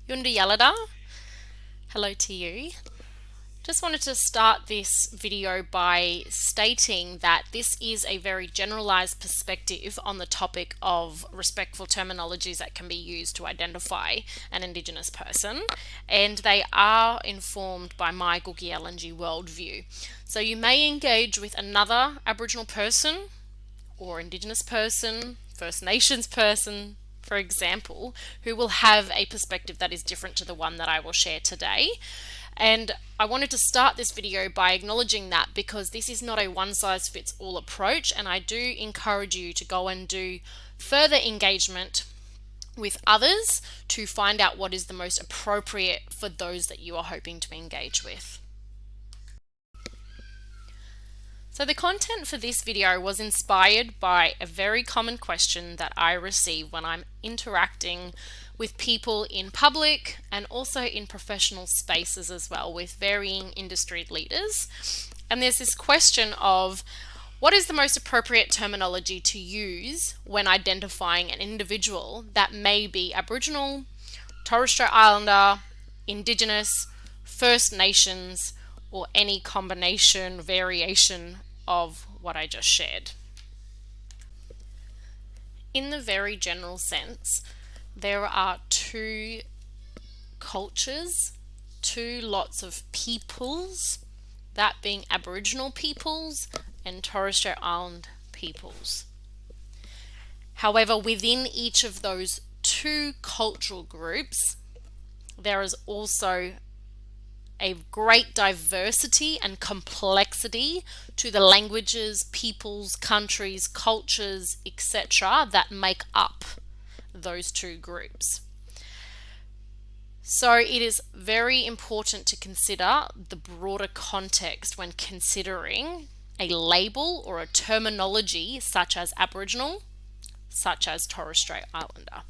Yundi Yalada, hello to you. Just wanted to start this video by stating that this is a very generalized perspective on the topic of respectful terminologies that can be used to identify an Indigenous person, and they are informed by my Gugialanji worldview. So you may engage with another Aboriginal person or Indigenous person, First Nations person, for example, who will have a perspective that is different to the one that I will share today. And I wanted to start this video by acknowledging that, because this is not a one-size-fits-all approach, and I do encourage you to go and do further engagement with others to find out what is the most appropriate for those that you are hoping to engage with. So the content for this video was inspired by a very common question that I receive when I'm interacting with people in public and also in professional spaces as well with varying industry leaders. And there's this question of, what is the most appropriate terminology to use when identifying an individual that may be Aboriginal, Torres Strait Islander, Indigenous, First Nations, or any combination, variation of what I just shared. In the very general sense, there are two cultures, two lots of peoples, that being Aboriginal peoples and Torres Strait Island peoples. However, within each of those two cultural groups, there is also a great diversity and complexity to the languages, peoples, countries, cultures, etc. that make up those two groups. So it is very important to consider the broader context when considering a label or a terminology such as Aboriginal, such as Torres Strait Islander.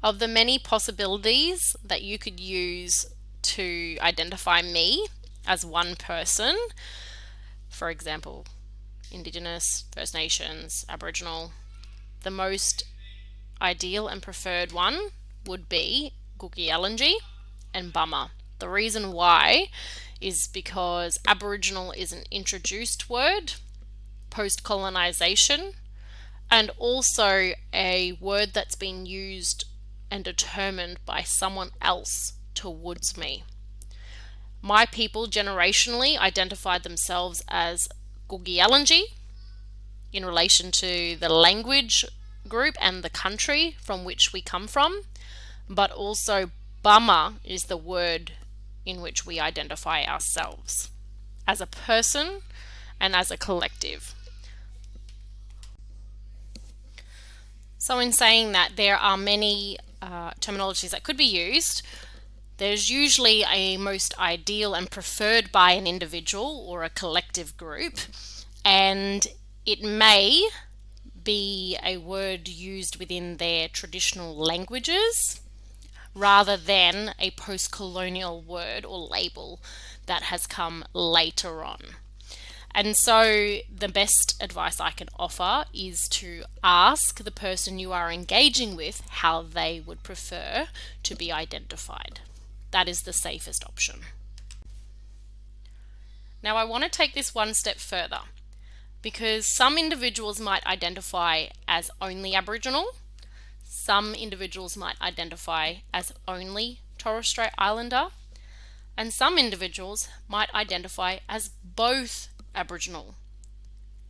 Of the many possibilities that you could use to identify me as one person, for example, Indigenous, First Nations, Aboriginal, the most ideal and preferred one would be Gugialanji and Bummer. The reason why is because Aboriginal is an introduced word post-colonization, and also a word that's been used and determined by someone else towards me. My people generationally identified themselves as Gugialanji in relation to the language group and the country from which we come from, but also Bummer is the word in which we identify ourselves as a person and as a collective. So in saying that, there are many terminologies that could be used. There's usually a most ideal and preferred by an individual or a collective group, and it may be a word used within their traditional languages rather than a post-colonial word or label that has come later on. And so the best advice I can offer is to ask the person you are engaging with how they would prefer to be identified. That is the safest option. Now I want to take this one step further, because some individuals might identify as only Aboriginal, some individuals might identify as only Torres Strait Islander, and some individuals might identify as both Aboriginal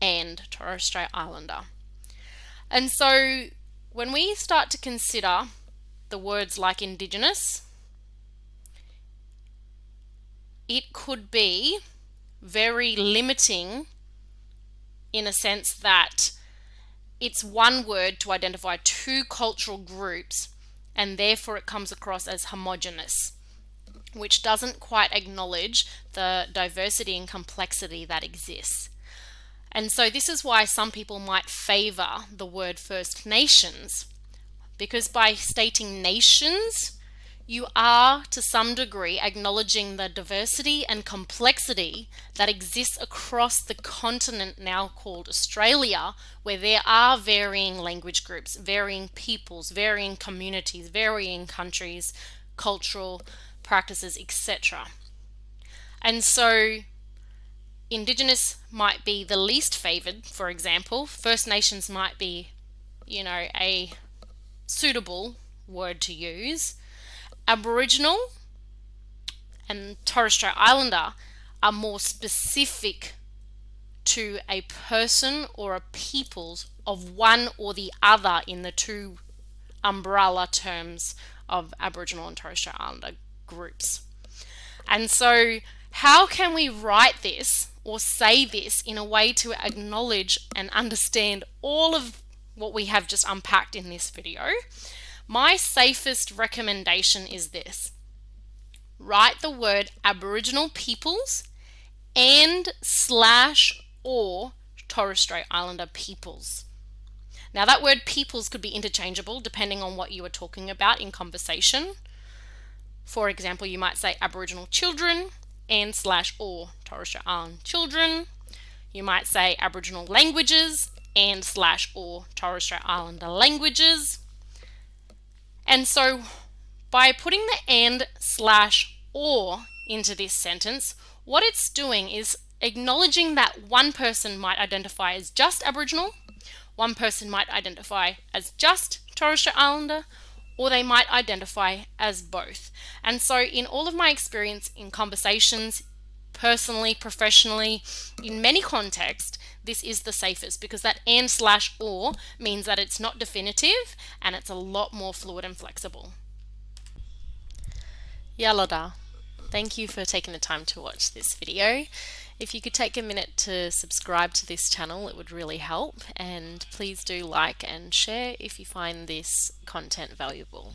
and Torres Strait Islander. And so when we start to consider the words like Indigenous, it could be very limiting in a sense that it's one word to identify two cultural groups, and therefore it comes across as homogeneous, which doesn't quite acknowledge the diversity and complexity that exists. And so this is why some people might favor the word First Nations, because by stating nations, you are to some degree acknowledging the diversity and complexity that exists across the continent now called Australia, where there are varying language groups, varying peoples, varying communities, varying countries, cultural practices, etc. And so Indigenous might be the least favoured, for example. First Nations might be, a suitable word to use. Aboriginal and Torres Strait Islander are more specific to a person or a peoples of one or the other in the two umbrella terms of Aboriginal and Torres Strait Islander groups. And so how can we write this or say this in a way to acknowledge and understand all of what we have just unpacked in this video? My safest recommendation is this. Write the word Aboriginal peoples and/or Torres Strait Islander peoples. Now that word peoples could be interchangeable depending on what you are talking about in conversation. For example, you might say Aboriginal children and/or Torres Strait Islander children. You might say Aboriginal languages and/or Torres Strait Islander languages. And so by putting the and/or into this sentence, what it's doing is acknowledging that one person might identify as just Aboriginal, one person might identify as just Torres Strait Islander, or they might identify as both. And so in all of my experience in conversations, personally, professionally, in many contexts, this is the safest because that and/or means that it's not definitive and it's a lot more fluid and flexible. Yalada. Thank you for taking the time to watch this video. If you could take a minute to subscribe to this channel, it would really help, and please do like and share if you find this content valuable.